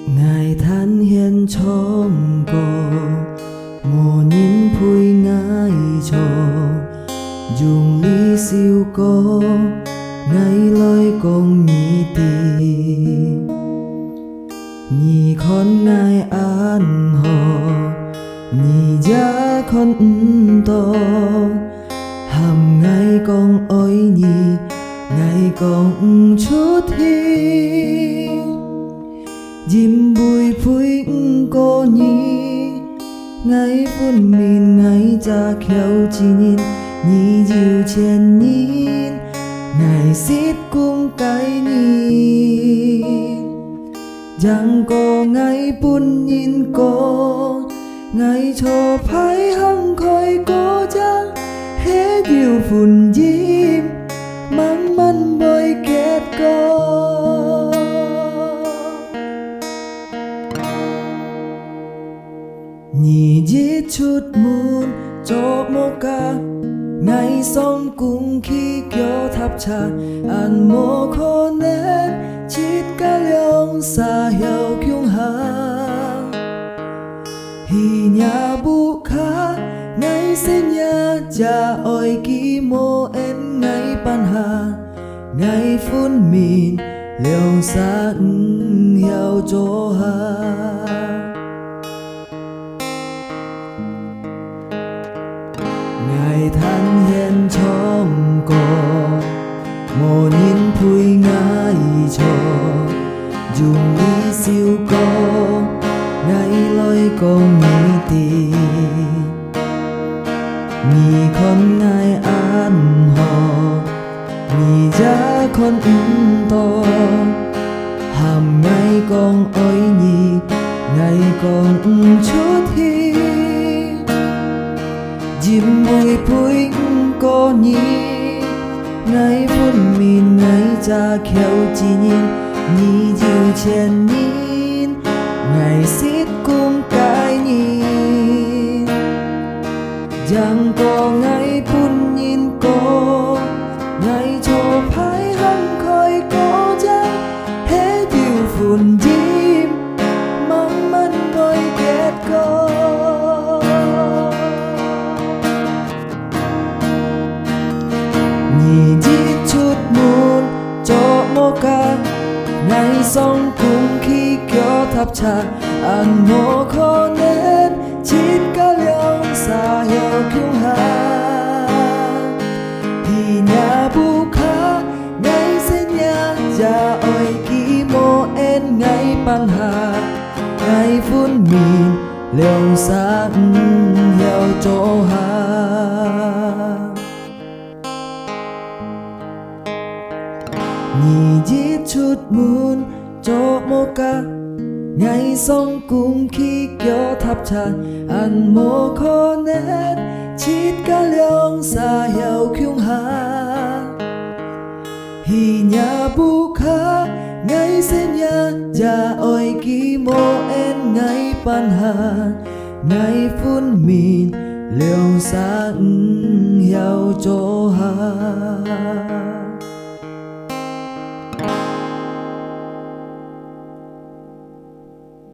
Ngài than hiền trong cô mùa nhìn phui ngài cho dùng lý siêu cô ngài lôi công nhị tì nhị con ngài an hồ nhị giá con to hàm ngài con ôi nhị ngài con chút hi dìm bùi phui cô nhị ngài phun min ngài cha khéo chi nhìn nhị dịu chen nhìn ngài xít cung cái nhìn giang cô ngài bun nhìn cô ngài cho phái hăng khói cô giang hết dịu phun dìm mang man bơi kết cô nhị giết chút muôn cho mô ca ngày xong cùng khi kéo tháp trà ăn mô khó nên chít cá liông xa hiệu kyung hà hi nhà bu khá ngày sẽ nhà cha oi ki mô em ngày ban hà ngày phun min liều xa hiệu cho hà ngài than hiền trong cô mồ nhìn phui ngài cho dùng đi siêu cô ngài lôi con nhị tì nhị con ngài an hồ nhị giá con to hàm ngài con ôi nhị ngài con chút hi dìm bùi phui cô nhị ngài phun min ngài cha khéo chi nhìn nhị dịu chen nhìn ngài xít cung cái nhìn giang cô ngài phun nhìn cô ngài cho phái hăng khói cô giang hết dịu phun dìm mang man bơi kết cô nhị giết chút muôn cho mô ca ngày xong cùng khi kéo tháp trà ăn mô khó nên chít cá liông xa hiệu kyung hà thì nhà bu khá ngày sẽ nhà cha oi ki mô en ngày ban hà ngày phun min liều xa hiệu cho hà nhị giết chút muôn cho mô ca ngày xong cùng khi kéo tháp trà ăn mô khó nên chít cá liông xa hiệu kyung hà hi nhà bu khá ngày sẽ nhà cha oi ki mô en ngày ban hà ngày phun min liều xa hiệu cho hà